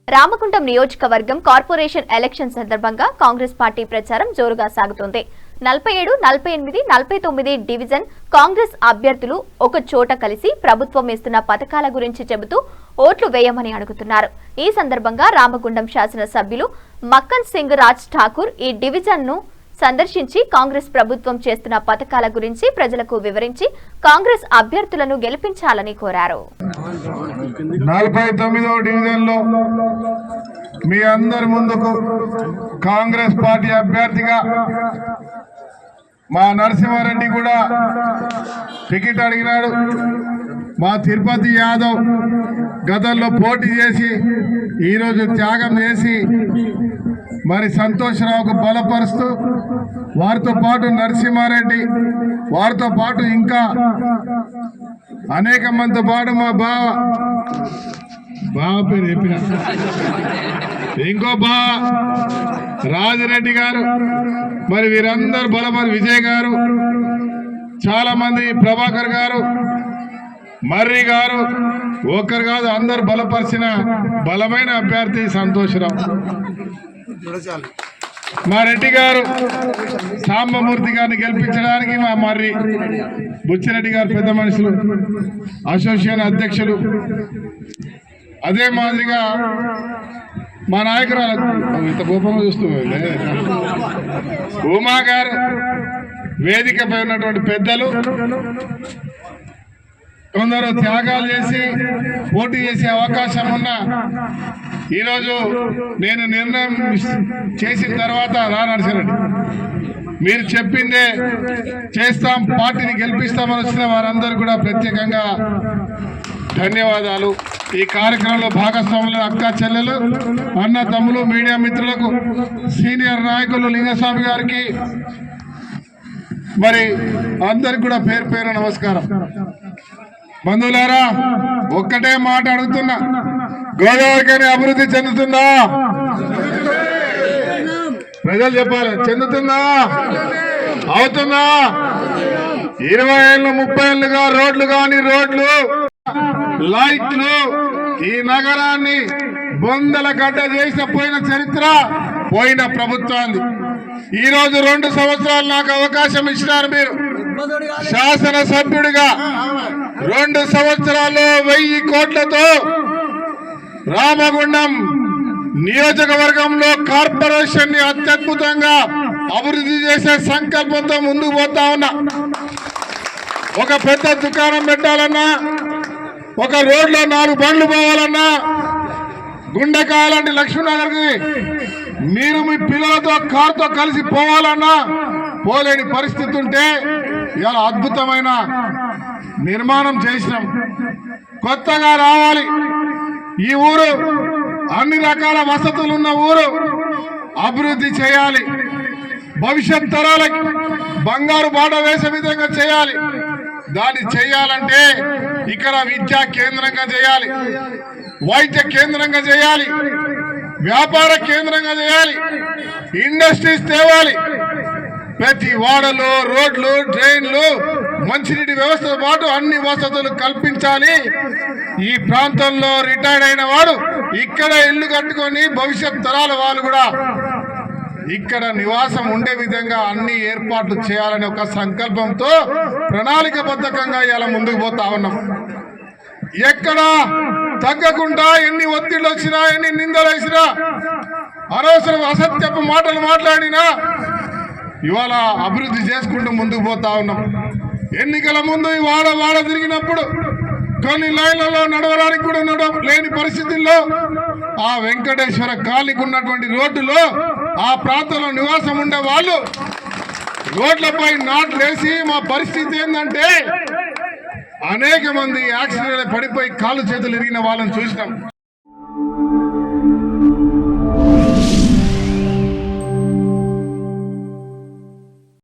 రామగుండం నియోజకవర్గం corporation election సందర్భంగా Congress party ప్రచారం జోరుగా సాగుతోంది. 47, 48, 49 డివిజన్ కాంగ్రెస్ అభ్యర్థులు ఒక చోట కలిసి ప్రభుత్వం ఇస్తున్న పథకాల గురించి చెబుతూ ఓట్లు వేయమని అడుగుతున్నారు. ఈ సందర్భంగా రామగుండం శాసన సభ్యులు మక్కన్ సింగ్ రాజ్ ఠాకూర్ ఈ డివిజన్ ను సందర్శించి కాంగ్రెస్ ప్రభుత్వం చేస్తున్న పథకాల గురించి ప్రజలకు వివరించి కాంగ్రెస్ అభ్యర్థులను గెలిపించాలని కోరారు. 49వ డివిజన్లో మీ అందరి ముందుకు కాంగ్రెస్ పార్టీ అభ్యర్థిగా మా నరసింహారెడ్డి కూడా టికెట్ అడిగినాడు. మా తిరుపతి యాదవ్ గతంలో పోటీ చేసి ఈరోజు త్యాగం చేసి మరి సంతోషరావుకు బలపరుస్తూ వారితో పాటు నరసింహారెడ్డి వారితో పాటు ఇంకా అనేక మందితో పాటు మా బావ పేరు చెప్పిన ఇంకో బావ రాజిరెడ్డి గారు మరి వీరందరూ బలపరి విజయ్ గారు చాలా మంది ప్రభాకర్ గారు మర్రి గారు ఒక్కరు కాదు అందరు బలపరిచిన బలమైన అభ్యర్థి సంతోషరావు. మా రెడ్డి గారు సాంబమూర్తి గారిని గెలిపించడానికి మా మర్రి బుచ్చిరెడ్డి గారు పెద్ద మనుషులు అసోసియేషన్ అధ్యక్షులు. అదే మాదిరిగా మా నాయకురాలు ఇంత కోపంగా చూస్తుంది ఉమా గారు వేదికపై ఉన్నటువంటి పెద్దలు కొందరు త్యాగాలు చేసి పోటీ చేసే అవకాశం ఉన్నా ఈరోజు నేను నిర్ణయం చేసిన తర్వాత నరసింహారెడ్డి మీరు చెప్పిందే చేస్తాం పార్టీని గెలిపిస్తామని వచ్చిన వారందరూ కూడా ప్రత్యేకంగా ధన్యవాదాలు. ఈ కార్యక్రమంలో భాగస్వాములు అక్క చెల్లెలు అన్న తమ్ములు మీడియా మిత్రులకు సీనియర్ నాయకులు లింగస్వామి గారికి మరి అందరికి కూడా పేరు పేరు నమస్కారం. బంధువులారా ఒక్కటే మాట అడుగుతున్నా, గోదావరికని అభివృద్ధి చెందుతుందా? ప్రజలు చెప్పాలి, చెందుతుందా? అవుతుందా? 20 ఏళ్ళు 30 ఏళ్ళుగా రోడ్లు కాని రోడ్లు లైట్లు ఈ నగరాన్ని బొందల గడ్డ చేసిన పోయిన చరిత్ర పోయిన ప్రభుత్వాన్ని. ఈరోజు 2 సంవత్సరాలు నాకు అవకాశం ఇచ్చినారు. మీరు శాసనసభ్యుడిగా 2 సంవత్సరాల్లో 1000 కోట్లతో రామగుండం నియోజకవర్గంలో కార్పొరేషన్ ని అత్యద్భుతంగా అభివృద్ధి చేసే సంకల్పంతో ముందుకు పోతా ఉన్నా. ఒక పెద్ద దుకాణం పెట్టాలన్నా, ఒక రోడ్లో 4 బండ్లు పోవాలన్నా, గుండెకాయలాంటి లక్ష్మీనగర్కి మీరు మీ పిల్లలతో కారుతో కలిసి పోవాలన్నా పోలేని పరిస్థితి ఉంటే ఇలా అద్భుతమైన నిర్మాణం చేసినాం. కొత్తగా రావాలి. ఈ ఊరు అన్ని రకాల వసతులు ఉన్న ఊరు, అభివృద్ధి చేయాలి. భవిష్యత్ తరాలకి బంగారు బాట వేసే విధంగా చేయాలి. దాన్ని చేయాలంటే ఇక్కడ విద్యా కేంద్రంగా చేయాలి, వైద్య కేంద్రంగా చేయాలి, వ్యాపార కేంద్రంగా చేయాలి, ఇండస్ట్రీస్ తేవాలి. ప్రతి వాడలో రోడ్లు, ట్రైన్లు, మంచినీటి వ్యవస్థతో పాటు అన్ని వసతులు కల్పించాలి. ఈ ప్రాంతంలో రిటైర్డ్ అయిన వాడు ఇక్కడ ఇల్లు కట్టుకొని భవిష్యత్ తరాల వాళ్ళు కూడా ఇక్కడ నివాసం ఉండే విధంగా అన్ని ఏర్పాట్లు చేయాలని ఒక సంకల్పంతో ప్రణాళికబద్ధంగా ఇలా ముందుకు పోతా ఉన్నాం. ఎక్కడ తగ్గకుండా ఎన్ని ఒత్తిళ్ళు వచ్చినా, ఎన్ని నిందలు వేసినా, అనవసరం అసత్యపు మాటలు మాట్లాడినా ఇవాళ అభివృద్ధి చేసుకుంటూ ముందుకు పోతా ఉన్నాం. ఎన్నికల ముందు ఈ వాడ తిరిగినప్పుడు కొన్ని లైన్లలో నడవడానికి కూడా లేని పరిస్థితుల్లో ఆ వెంకటేశ్వర కాలనీకి ఉన్నటువంటి రోడ్డులో ఆ ప్రాంతంలో నివాసం ఉండే వాళ్ళు రోడ్లపై నాట్లేసి మా పరిస్థితి ఏంటంటే అనేక మంది యాక్సిడెంట్ పడిపోయి కాళ్ళు చేతులు ఇరిగిన వాళ్ళని చూసినాం.